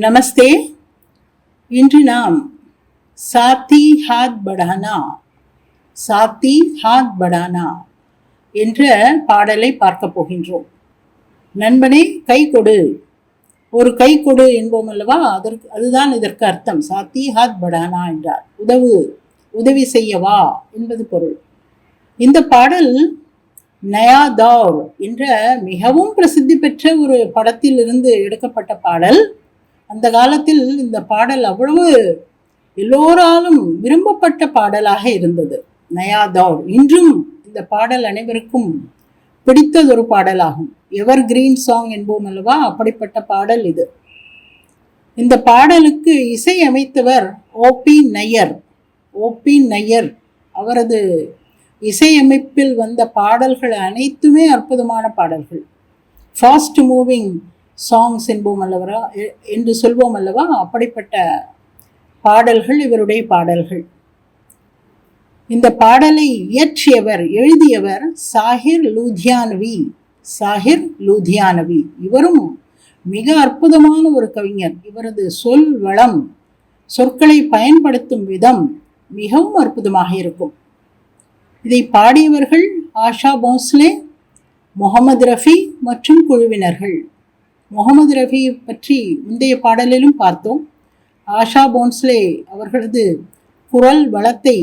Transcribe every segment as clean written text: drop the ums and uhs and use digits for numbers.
நமஸ்தே. இன்று நாம் சாத்தி ஹாத் படானா சாத்தி ஹாத் படானா என்ற பாடலை பார்க்க போகின்றோம். நண்பனே கை கொடு, ஒரு கை கொடு என்போம் அல்லவா, அதுதான் இதற்கு அர்த்தம். சாத்தி ஹாத் படானா என்றார் உதவி செய்யவா என்பது பொருள். இந்த பாடல் நயா தௌர் என்ற மிகவும் பிரசித்தி பெற்ற ஒரு படத்தில் இருந்து எடுக்கப்பட்ட பாடல். அந்த காலத்தில் இந்த பாடல் அவ்வளவு எல்லோராலும் விரும்பப்பட்ட பாடலாக இருந்தது. நயா தௌர் இன்றும் இந்த பாடல் அனைவருக்கும் பிடித்ததொரு பாடலாகும். எவர் கிரீன் சாங் என்போம் அல்லவா, அப்படிப்பட்ட பாடல் இது. இந்த பாடலுக்கு இசை அமைத்தவர் ஓபி நையர். அவரது இசையமைப்பில் வந்த பாடல்கள் அனைத்துமே அற்புதமான பாடல்கள். ஃபாஸ்ட் மூவிங் சாங்ஸ் என்போம் அல்லவா என்று சொல்வோம் அல்லவா, அப்படிப்பட்ட பாடல்கள் இவருடைய பாடல்கள். இந்த பாடலை எழுதியவர் சாஹிர் லூதியானவி. இவரும் மிக அற்புதமான ஒரு கவிஞர். இவரது சொல் வளம், சொற்களை பயன்படுத்தும் விதம் மிகவும் அற்புதமாக இருக்கும். இதை பாடியவர்கள் ஆஷா போன்ஸ்லே, முகமது ரஃபி மற்றும் குழுவினர்கள். முகமது ரஃபி பற்றி முந்தைய பாடலிலும் பார்த்தோம். ஆஷா போன்ஸ்லே அவர்களது குரல் வளத்தை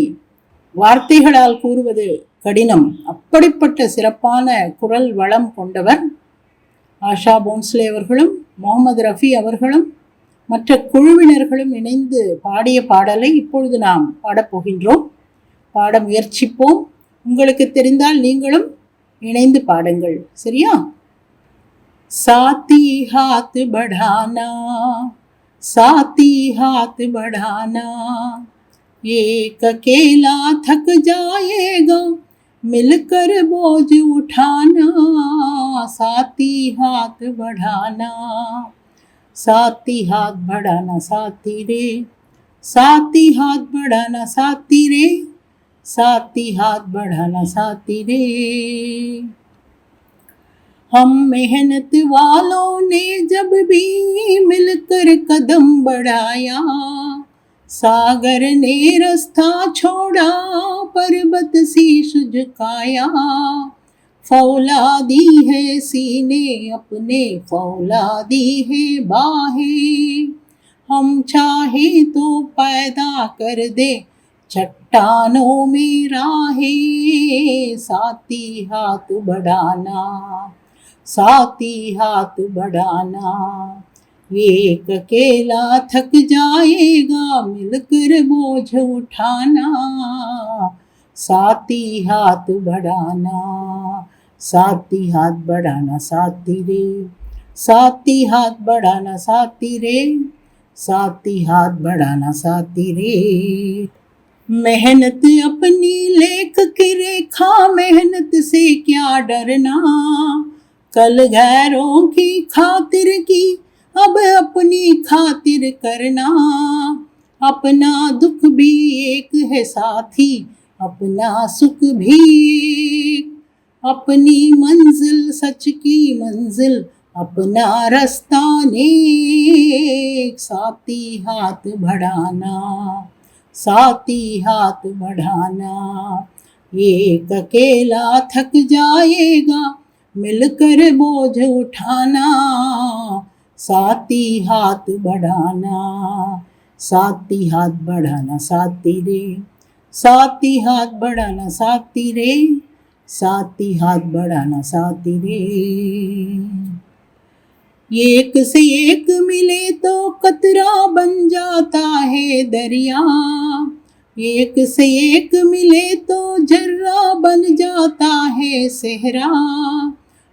வார்த்தைகளால் கூறுவது கடினம். அப்படிப்பட்ட சிறப்பான குரல் வளம் கொண்டவர் ஆஷா போன்ஸ்லே அவர்களும் முகமது ரஃபி அவர்களும் மற்ற குழுவினர்களும் இணைந்து பாடிய பாடலை இப்பொழுது நாம் பாடப்போகின்றோம். பாட முயற்சிப்போம். உங்களுக்கு தெரிந்தால் நீங்களும் இணைந்து பாடுங்கள், சரியா? साथी हाथ बढ़ाना एक अकेला थक जाएगा, मिलकर बोझ उठाना। साथी हाथ बढ़ाना साथी रे, साथी हाथ बढ़ाना साथी रे, साथी हाथ बढ़ाना साथी रे। हम मेहनत वालों ने जब भी मिलकर कदम बढ़ाया, सागर ने रास्ता छोड़ा, पर्वत शीश झुकाया। फौलादी है सीने अपने, फौलादी है बाहें, हम चाहे तो पैदा कर दे चट्टानों में राहें। साथी हाथ बढ़ाना साथी हाथ बढ़ाना, एक अकेला थक जाएगा, मिलकर बोझ उठाना। साथी हाथ बढ़ाना साथी हाथ बढ़ाना साथी रे, साथी हाथ बढ़ाना साथी रे, साथी हाथ बढ़ाना साथी रे। मेहनत अपनी लेख की रेखा, मेहनत से क्या डरना, कल गैरों की खातिर की अब अपनी खातिर करना। अपना दुख भी एक है साथी, अपना सुख भी एक, अपनी मंजिल सच की मंजिल, अपना रास्ता नेक। साथी हाथ बढ़ाना साथी हाथ बढ़ाना, एक अकेला थक जाएगा, मिलकर बोझ उठाना। साथी हाथ बढ़ाना साथी हाथ बढ़ाना साथी रे, साथी हाथ बढ़ाना साथी रे, साथी हाथ बढ़ाना साथी रे। एक से एक मिले तो कतरा बन जाता है दरिया, एक से एक मिले तो जर्रा बन जाता है सहरा।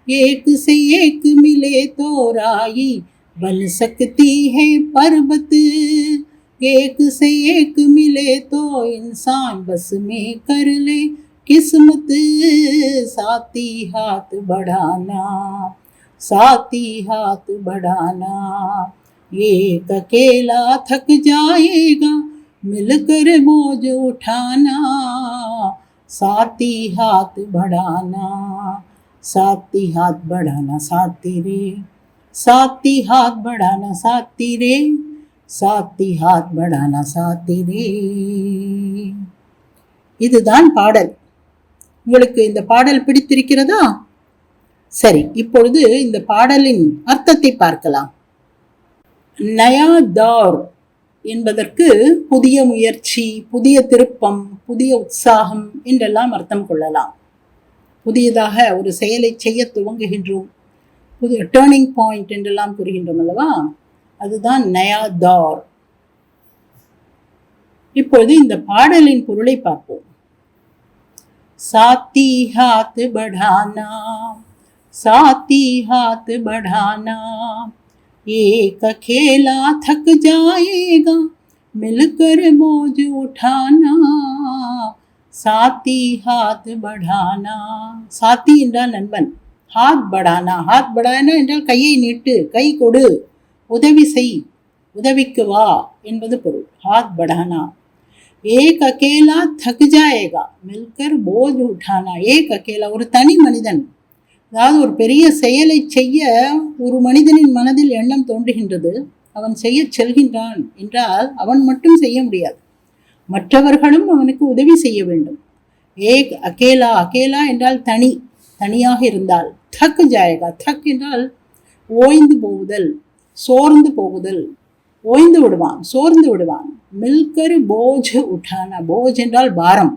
एक से एक मिले तो राई बन सकती है पर्वत, एक से एक मिले तो इंसान बस में कर ले किस्मत। साथी हाथ बढ़ाना साथी हाथ बढ़ाना, एक अकेला थक जाएगा, मिलकर बोझ उठाना। साथी हाथ बढ़ाना साथी हाथ बढ़ाना साथी रे, साथी हाथ बढ़ाना साथी रे, साथी हाथ बढ़ाना साथी रे. இதுதான் பாடல். உங்களுக்கு இந்த பாடல் பிடித்திருக்கிறதா? சரி, இப்பொழுது இந்த பாடலின் அர்த்தத்தை பார்க்கலாம். நயா தௌர் என்பதற்கு புதிய முயற்சி, புதிய திருப்பம், புதிய உற்சாகம் என்றெல்லாம் அர்த்தம் கொள்ளலாம். புதியதாக ஒரு செயலை செய்ய துவங்குகின்றோம், புதிய டேர்னிங் பாயிண்ட் என்றெல்லாம் கூறுகின்றோம் அல்லவா, அதுதான் நயா தௌர். இப்பொழுது இந்த பாடலின் பொருளை பார்ப்போம். साथी हाथ बढ़ाना, साथी हाथ बढ़ाना, एक अकेला थक जाएगा, मिलकर बोझ उठाना. साथी हाथ बढ़ाना, साथी என்றால் நண்பன், हाथ बढ़ाना, हाथ बढ़ाना என்றால் கையை நீட்டு, கை கொடு, உதவி செய், உதவிக்கு வா என்பது பொருள். हाथ बढ़ाना. एक अकेला थक जाएगा, मिलकर बोझ उठाना. एक अकेला ஒரு தனி மனிதன், அதாவது ஒரு பெரிய செயலை செய்ய ஒரு மனிதனின் மனதில் எண்ணம் தோன்றுகின்றது, அவன் செய்ய செல்கின்றான் என்றால் அவன் மட்டும் செய்ய முடியாது, மற்றவர்களும் அவனுக்கு உதவி செய்ய வேண்டும். ஏக் அகேலா, அகேலா என்றால் தனி, தனியாக இருந்தால். தக் ஜாயகா, தக் என்றால் ஓய்ந்து போகுதல், சோர்ந்து போகுதல், ஓய்ந்து விடுவான், சோர்ந்து விடுவான். மில்கர் போஜ் உட்டானா, போஜ் என்றால் பாரம்,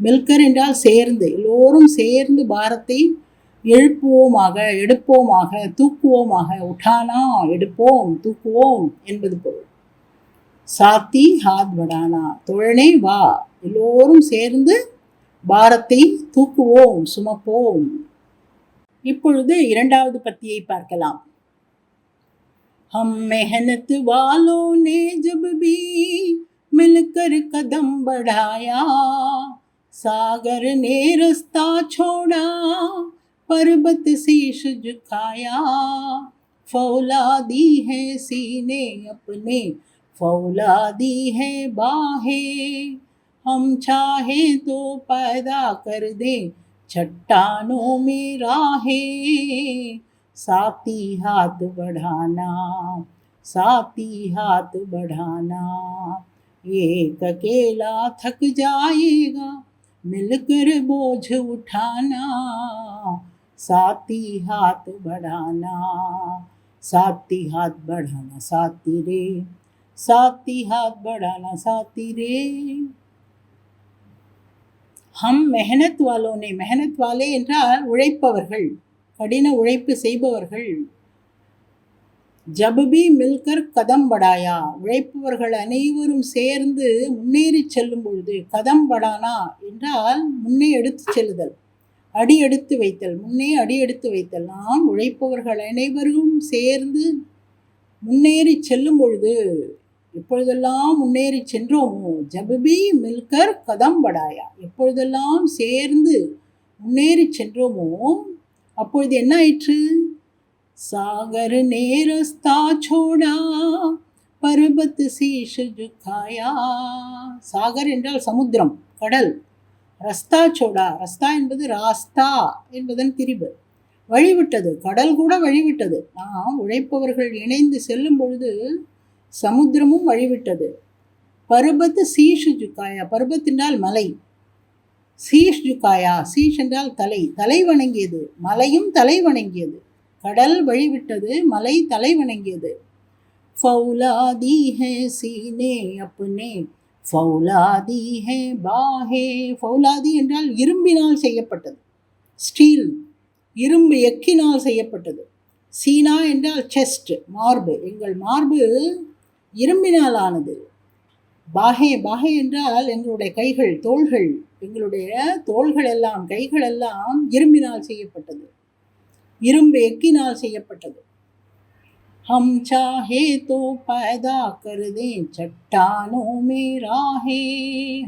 மில்கர் என்றால் சேர்ந்து, எல்லோரும் சேர்ந்து பாரத்தை எழுப்புவோமாக, எடுப்போமாக, தூக்குவோமாக. உட்டானா எடுப்போம், தூக்குவோம் என்பது பொருள். சாத்தி ஹாத் படானா, தோழனே வா, எல்லோரும் சேர்ந்து பாரத்தை தூக்குவோம், சுமப்போம். இப்பொழுது இரண்டாவது பத்தியை பார்க்கலாம். हम मेहनत वालों ने जब भी मिलकर कदम बढ़ाया, सागर ने रास्ता छोड़ा, पर्वत शीश झुकाया. फौलादी है सीने अपने, फौलादी है बाहें, हम चाहे तो पैदा कर दे चट्टानों में राहें. साथी हाथ बढ़ाना, साथी हाथ बढ़ाना, एक अकेला थक जाएगा, मिलकर बोझ उठाना. साथी हाथ बढ़ाना, साथी हाथ बढ़ाना साथी रे, साथी हाथ बढ़ाना साथी रे. हम मेहनत वालों ने, मेहनत वाले என்றால் உழைப்பவர்கள், கடின உழைப்பு செய்பவர்கள். ஜபபி மில்கர் கதம் படாயா, உழைப்பவர்கள் அனைவரும் சேர்ந்து முன்னேறி செல்லும் பொழுது. கதம் படானா என்றால் முன்னே எடுத்து செல்லுதல், அடி எடுத்து வைத்தல், முன்னே அடி எடுத்து வைத்தல். நாம் உழைப்பவர்கள் அனைவரும் சேர்ந்து முன்னேறி செல்லும் பொழுது, எப்பொழுதெல்லாம் முன்னேறி சென்றோமோ, ஜபபி மில்கர் கதம் படாயா, எப்பொழுதெல்லாம் சேர்ந்து முன்னேறி சென்றோமோ அப்பொழுது என்ன ஆயிற்று? சாகர் நே ரஸ்தா சோடா, பர்வத் சீஷ் ஜுகாயா. சாகர் என்றால் சமுத்திரம், கடல். ரஸ்தா சோடா, ரஸ்தா என்பது ராஸ்தா என்பதன் திரிபு. வழிவிட்டது, கடல் கூட வழிவிட்டது. நாம் உழைப்பவர்கள் இணைந்து செல்லும் பொழுது சமுத்திரமும் வழிவிட்டது. பர்வத் சீஷ் ஜுகாயா, பர்வத் என்றால் மலை, சீஷ் ஜுகாயா, சீஷ் என்றால் தலை, தலை வணங்கியது. மலையும் தலை வணங்கியது. கடல் வழிவிட்டது, மலை தலை வணங்கியது. ஃபௌலாதி ஹே சீனே அப்னே, ஃபௌலாதி ஹே பாஹே. ஃபௌலாதி என்றால் இரும்பினால் செய்யப்பட்டது, ஸ்டீல், இரும்பு எக்கினால் செய்யப்பட்டது. சீனா என்றால் செஸ்ட், மார்பு, எங்கள் மார்பு இரும்பினால் ஆனது. பாஹே, பாஹே என்றால் எங்களுடைய கைகள், தோள்கள், எங்களுடைய தோள்கள் எல்லாம், கைகள் எல்லாம் இரும்பினால் செய்யப்பட்டது, இரும்பு எக்கினால் செய்யப்பட்டது. ஹம் சாஹே தோ பைதா கர்தே சட்டானோ மே ராஹே.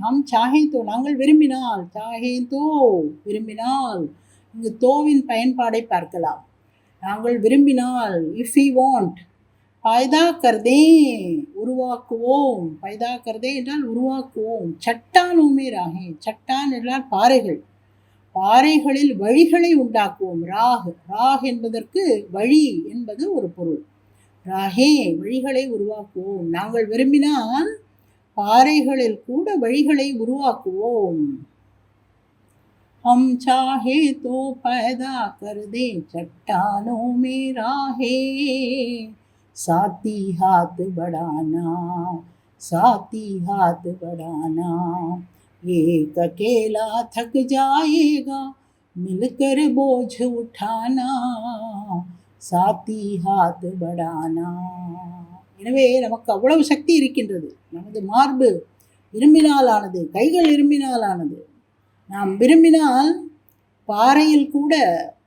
ஹம் சாஹே தோ, நாங்கள் விரும்பினால், சாஹே தோ விரும்பினால். இங்கு தோவின் பயன்பாடை பார்க்கலாம். நாங்கள் விரும்பினால், இஃப் வி வாண்ட், பைதா கர்தே உருவாக்குவோம், பைதா கர்தே என்றால் உருவாக்குவோம். சட்டானோமே ராகே, சட்டான் என்றால் பாறைகள், பாறைகளில் வழிகளை உண்டாக்குவோம். ராக் ராக் என்பதற்கு வழி என்பது ஒரு பொருள். ராகே வழிகளை உருவாக்குவோம். நாங்கள் விரும்பினால் பாறைகளில் கூட வழிகளை உருவாக்குவோம். हम चाहे तो पैदा कर दे चट्टानों में राहे, साथी हाथ बढ़ाना, साथी हाथ बढ़ाना, एक अकेला थक जाएगा मिलकर बोझ उठाना, साथी हाथ बढ़ाना. எனவே நமக்கு அவ்வளவு சக்தி இருக்கின்றது. நமது மார்பு இரும்பினால் ஆனது, கைகள் இரும்பினால் ஆனது. நாம் விரும்பினால் பாறையில் கூட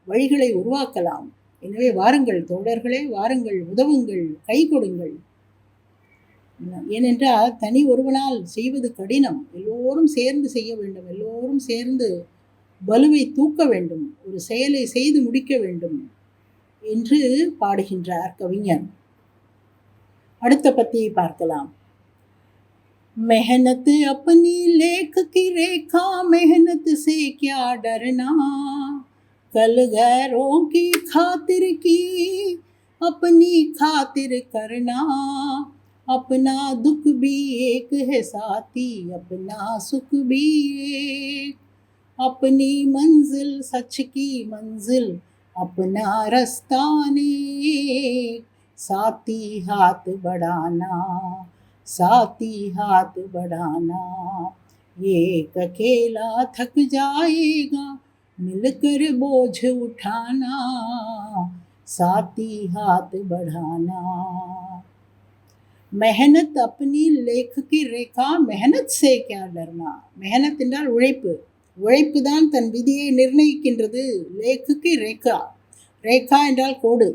வழிகளை உருவாக்கலாம். எனவே வாருங்கள் தோழர்களே, வாருங்கள், உதவுங்கள், கை கொடுங்கள். ஏனென்றால் தனி ஒருவனால் செய்வது கடினம். எல்லோரும் சேர்ந்து செய்ய வேண்டும். எல்லோரும் சேர்ந்து பலுவை தூக்க வேண்டும். ஒரு செயலை செய்து முடிக்க வேண்டும் என்று பாடுகின்றார் கவிஞர். அடுத்த பத்தியை பார்க்கலாம். मेहनत अपनी लेख की रेखा, मेहनत से क्या डरना, कल गैरों की खातिर की अपनी खातिर करना, अपना दुख भी एक है साथी, अपना सुख भी एक, अपनी मंजिल सच की मंजिल, अपना रास्ता नेक, साथी हाथ बढ़ाना, साथी हाथ बढ़ाना, एक अकेला थक जाएगा मिलकर बोझ उठाना, साथी हाथ बढ़ाना. मेहनत अपनी लेख की रेखा, मेहनत से क्या डरना. मेहनत என்றால் உழைப்பு. உழைப்பு தான் தன் விதியை நிர்ணயிக்கின்றது. லேக்குக்கு ரேகா, ரேகா என்றால் கோடு,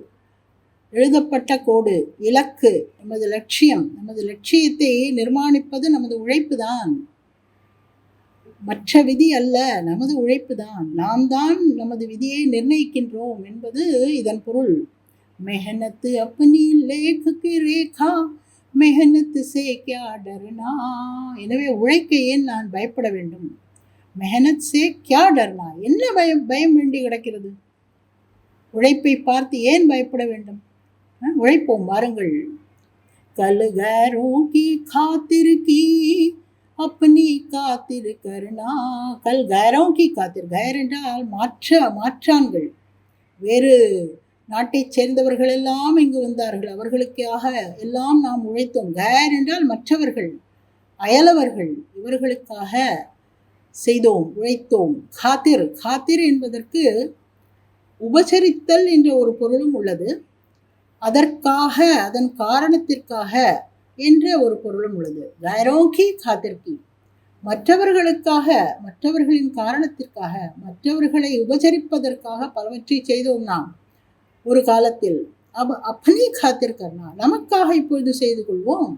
எழுதப்பட்ட கோடு, இலக்கு, நமது லட்சியம். நமது லட்சியத்தை நிர்மாணிப்பது நமது உழைப்பு தான், மற்ற விதி அல்ல, நமது உழைப்பு தான். நாம் தான் நமது விதியை நிர்ணயிக்கின்றோம் என்பது இதன் பொருள். மெஹனத் அப்பனி லேக்கு ரேகா, மெஹனத் சே கியா டர்னா. எனவே உழைக்க ஏன் நான் பயப்பட வேண்டும்? மெஹனத் சே கியா டர்னா, என்ன பயம் வேண்டி கிடக்கிறது? உழைப்பை பார்த்து ஏன் பயப்பட வேண்டும்? உழைப்போம், வாருங்கள். கல் கைரோं की खातिर की अपनी खातिर करना. கல் கைரோं की खातिर, கைர் என்றால் மாற்றான்கள். வேறு நாட்டைச் சேர்ந்தவர்கள் எல்லாம் இங்கு வந்தார்கள், அவர்களுக்காக எல்லாம் நாம் உழைத்தோம். கைர் என்றால் மற்றவர்கள், அயலவர்கள், இவர்களுக்காக செய்தோம், உழைத்தோம். காத்திர், காத்திர் என்பதற்கு உபசரித்தல் என்ற ஒரு பொருளும் உள்ளது. அதற்காக, அதன் காரணத்திற்காக என்ற ஒரு பொருளும் உள்ளது. கைரோங்கி காத்திர்கி, மற்றவர்களுக்காக, மற்றவர்களின் காரணத்திற்காக, மற்றவர்களை உபசரிப்பதற்காக பலவற்றை செய்தோம் நாம் ஒரு காலத்தில். அப்பனி காத்திருக்கா, நமக்காக இப்பொழுது செய்து கொள்வோம்.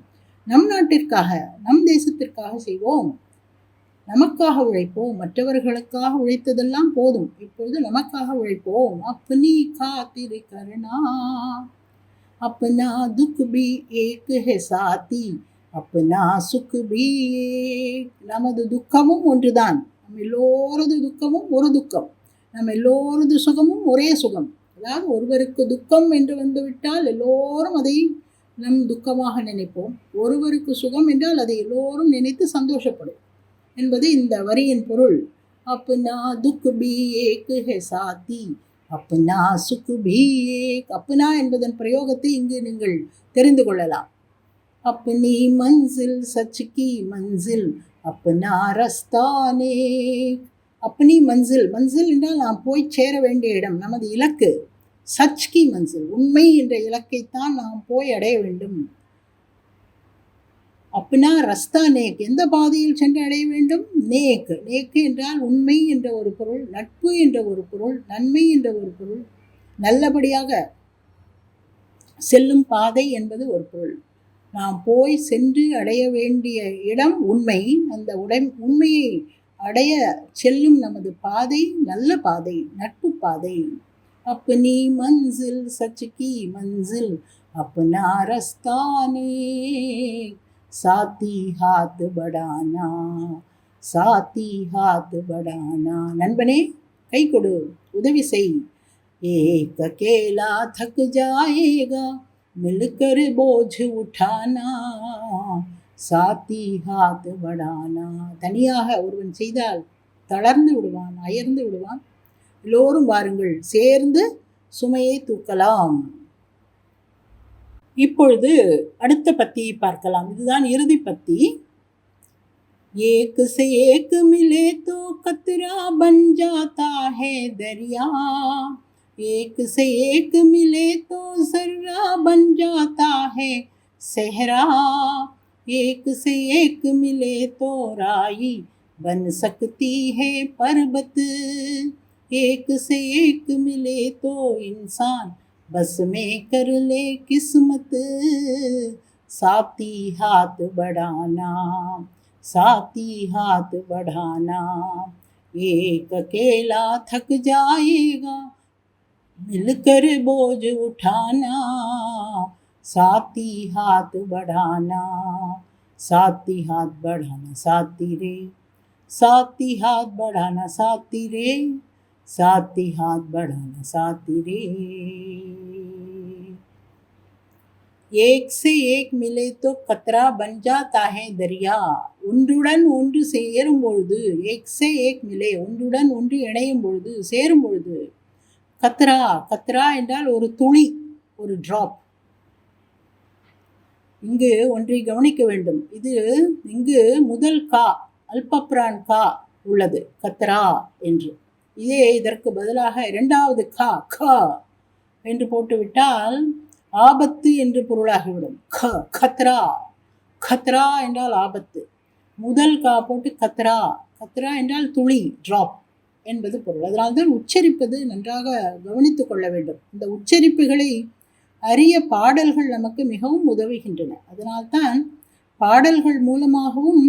நம் நாட்டிற்காக, நம் தேசத்திற்காக செய்வோம். நமக்காக உழைப்போம். மற்றவர்களுக்காக உழைத்ததெல்லாம் போதும், இப்பொழுது நமக்காக உழைப்போம். அப்பனி காத்திரு கருணா, अपना दुख भी एक है साथी, अपना सुख भी एक. நமது துக்கமும் ஒன்றுதான். நம் எல்லோரது துக்கமும் ஒரு துக்கம், நம் எல்லோரது சுகமும் ஒரே சுகம். அதாவது ஒருவருக்கு துக்கம் என்று வந்துவிட்டால் எல்லோரும் அதை நம் துக்கமாக நினைப்போம். ஒருவருக்கு சுகம் என்றால் அதை எல்லோரும் நினைத்து சந்தோஷப்படும் என்பது இந்த வரியின் பொருள். अपना दुख भी एक है साथी, अपना सुख भी एक. अपना என்பதன் பிரயோகத்தை இங்கு நீங்கள் தெரிந்து கொள்ளலாம். अपनी मंजिल सच की मंजिल, अपना रास्ता नेक. अपनी मंजिल, मंजिल என்றால் நாம் போய் சேர வேண்டிய இடம், நமது இலக்கு. சச் கி மன்சில், உண்மை என்ற இலக்கைத்தான் நாம் போய் அடைய வேண்டும். அப்பனா ரஸ்தா நேக், எந்த பாதையில் சென்று அடைய வேண்டும்? நேக், நேக்கு என்றால் உண்மை என்ற ஒரு பொருள், நட்பு என்ற ஒரு பொருள், நன்மை என்ற ஒரு பொருள், நல்லபடியாக செல்லும் பாதை என்பது ஒரு பொருள். நாம் போய் சென்று அடைய வேண்டிய இடம் உண்மை. அந்த உண்மையை அடைய செல்லும் நமது பாதை நல்ல பாதை, நட்பு பாதை. अपनी मंजिल सच की मंजिल, अपना रास्ता नेक, साथी हाथ बढ़ाना, साथी हाथ बढ़ाना. நண்பனே, கை கொடு, உதவி செய். ஏக் அகேலா தக் ஜாயேகா மில்கர் போஜ் உठाना சாத்தி ஹாத் படானா. தனியாக ஒருவன் செய்தால் தளர்ந்து விடுவான், அயர்ந்து விடுவான். எல்லோரும் வாருங்கள், சேர்ந்து சுமையை தூக்கலாம். இப்பொழுது அடுத்த பத்தியை பார்க்கலாம். இதுதான் இறுதி பத்தி. ஏக் से एक मिले तो कतरा बन जाता है दरिया, एक से एक मिले तो जर्रा बन जाता है सहरा, एक से एक मिले तो राई बन सकती है पर्वत, एक से एक मिले तो इंसान बस में कर ले किस्मत, साथी हाथ बढ़ाना, साथी हाथ बढ़ाना, एक अकेला थक जाएगा मिलकर बोझ उठाना, साथी हाथ बढ़ाना, साथी हाथ बढ़ाना, साथी रे, साथी हाथ बढ़ाना, साथी रे, साथी हाथ बढ़ाना, साथी रे. एक से एक मिले तो कतरा बन जाता है दरिया. ஒன்றுடன் ஒன்று சேரும் பொழுது, ஏக் சே ஏக் மிலே, ஒன்றுடன் ஒன்று இணையும் பொழுது, சேரும் பொழுது, கத்ரா, கத்ரா என்றால் ஒரு துளி, ஒரு டிராப். இங்கு ஒன்றை கவனிக்க வேண்டும். இது இங்கு முதல் கா, அல்பப்ரான் கா உள்ளது, கத்ரா என்று. இதே இதற்கு பதிலாக இரண்டாவது கா, கா என்று போட்டுவிட்டால் ஆபத்து என்று பொருளாகிவிடும். கத்ரா, கத்ரா என்றால் ஆபத்து. முதல் கா போட்டு கத்ரா, கத்ரா என்றால் துளி, டிராப் என்பது பொருள். அதனால்தான் உச்சரிப்பது நன்றாக கவனித்துக் கொள்ள வேண்டும். இந்த உச்சரிப்புகளை அறிய பாடல்கள் நமக்கு மிகவும் உதவுகின்றன. அதனால்தான் பாடல்கள் மூலமாகவும்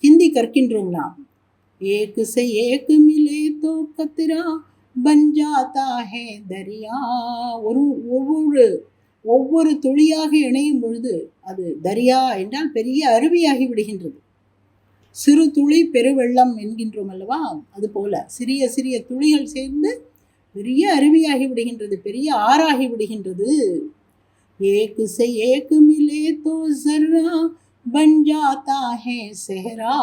ஹிந்தி கற்கின்றோம் நாம். ஏக் से एक मिले तो कतरा बन जाता है दरिया. ஒவ்வொரு துளியாக இணையும் பொழுது அது தரியா என்றால் பெரிய அருவியாகி விடுகின்றது. சிறு துளி பெருவெள்ளம் என்கின்றோம் அல்லவா, அதுபோல சிறிய சிறிய துளிகள் சேர்ந்து பெரிய அருவியாகி விடுகின்றது, பெரிய ஆறாகி விடுகின்றது. ஏக் से एक मिले तो जर्रा बन जाता है सहरा.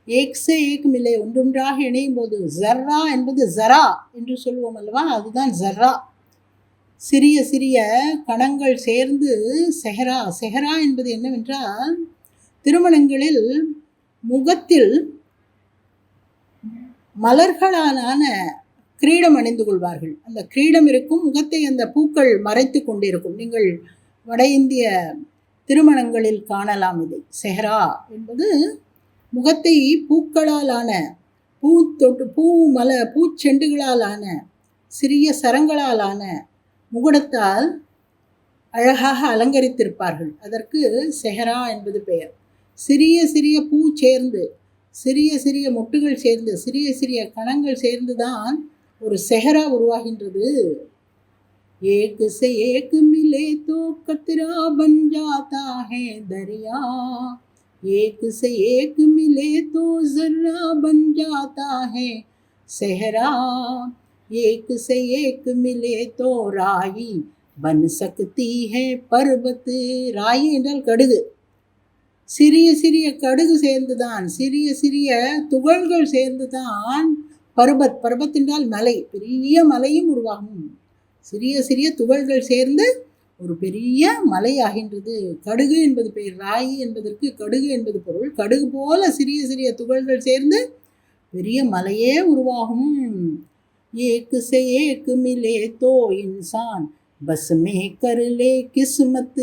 ஏக் से एक மிலே, ஒன்றொன்றாக இணையும் போது, ஜர்ரா என்பது ஜரா என்று சொல்லுவோம் அல்லவா, அதுதான் ஜர்ரா. சிறிய சிறிய கணங்கள் சேர்ந்து செஹரா. செஹரா என்பது என்னவென்றால், திருமணங்களில் முகத்தில் மலர்களாலான கிரீடம் அணிந்து கொள்வார்கள். அந்த கிரீடம் இருக்கும், முகத்தை அந்த பூக்கள் மறைத்து கொண்டிருக்கும். நீங்கள் வட இந்திய திருமணங்களில் காணலாம் இதை. செஹரா என்பது முகத்தை பூக்களாலான, பூச்செண்டுகளாலான, சிறிய சரங்களாலான முகுடத்தால் அழகாக அலங்கரித்திருப்பார்கள். அதற்கு செஹரா என்பது பெயர். சிறிய சிறிய பூ சேர்ந்து, சிறிய சிறிய மொட்டுகள் சேர்ந்து, சிறிய சிறிய கணங்கள் சேர்ந்துதான் ஒரு செஹரா உருவாகின்றது. ஏக் से एक मिले तो कतरा बन जाता है दरिया, एक से एक मिले तो जर्रा बन जाता है सहरा, एक से एक मिले तो राई बन सकती है पर्वत. ராயி என்றால் கடுகு. சிறிய சிறிய கடுகு சேர்ந்துதான், சிறிய சிறிய துகள்கள் சேர்ந்துதான் பர்வத், பர்வத் என்றால் மலை, பெரிய மலையும் உருவாகும். சிறிய சிறிய துகள்கள் சேர்ந்து ஒரு பெரிய மலை ஆகின்றது. கடுகு என்பது பெயர். ராயி என்பதற்கு கடுகு என்பது பொருள். கடுகு போல சிறிய சிறிய துகள்கள் சேர்ந்து பெரிய மலையே உருவாகும். ஏக் से एक मिले तो इंसान बस में कर ले किस्मत.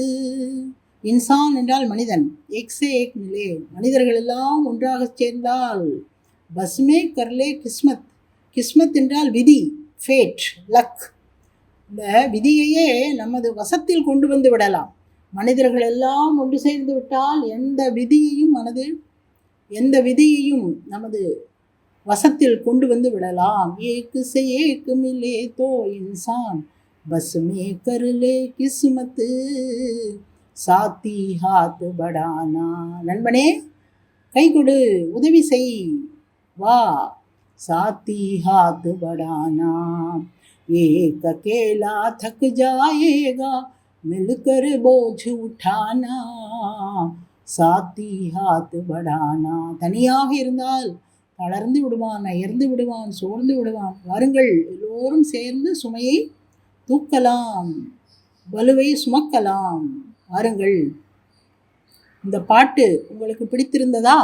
இன்சான் என்றால் மனிதன். ஏக் से एक मिले, மனிதர்கள் எல்லாம் ஒன்றாக சேர்ந்தால், பஸ்மே கர்லே கிஸ்மத். கிஸ்மத் என்றால் விதி, ஃபேட், லக். இந்த விதியையே நமது வசத்தில் கொண்டு வந்து விடலாம். மனிதர்கள் எல்லாம் ஒன்று சேர்ந்து விட்டால் எந்த விதியையும் நமது வசத்தில் கொண்டு வந்து விடலாம். ஏக் से एक मिले तो इंसान बस में कर ले किस्मत, சாத்தி ஹாத் படானா. நண்பனே, கை கொடு, உதவி செய், வா, साथी हाथ बढ़ाना, एक अकेला थक जाएगा मिलकर बोझ उठाना, சாத்தி ஹாத் படானா. தனியாக இருந்தால் தளர்ந்து விடுவான், அயர்ந்து விடுவான், சோர்ந்து விடுவான். வாருங்கள், எல்லோரும் சேர்ந்து சுமையை தூக்கலாம், வலுவை சுமக்கலாம். வாருங்கள். இந்த பாட்டு உங்களுக்கு பிடித்திருந்ததா?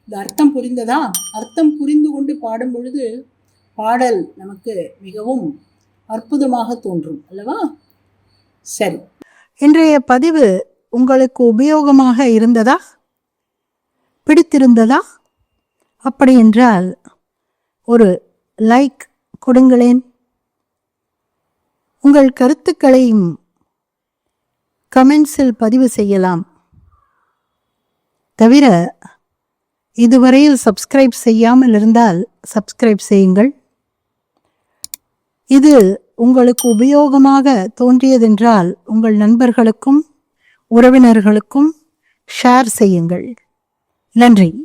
இந்த அர்த்தம் புரிந்ததா? அர்த்தம் புரிந்து கொண்டு பாடும் பொழுது பாடல் நமக்கு மிகவும் அற்புதமாக தோன்றும் அல்லவா? சரி, இன்றைய பதிவு உங்களுக்கு உபயோகமாக இருந்ததா? பிடித்திருந்ததா? அப்படி என்றால் ஒரு லைக் கொடுங்களேன். உங்கள் கருத்துக்களையும் கமெண்ட்ஸில் பதிவு செய்யலாம். தவிர இதுவரையில் சப்ஸ்கிரைப் செய்யாமல் இருந்தால் சப்ஸ்கிரைப் செய்யுங்கள். இது உங்களுக்கு உபயோகமாக தோன்றியதென்றால் உங்கள் நண்பர்களுக்கும் உறவினர்களுக்கும் ஷேர் செய்யுங்கள். நன்றி.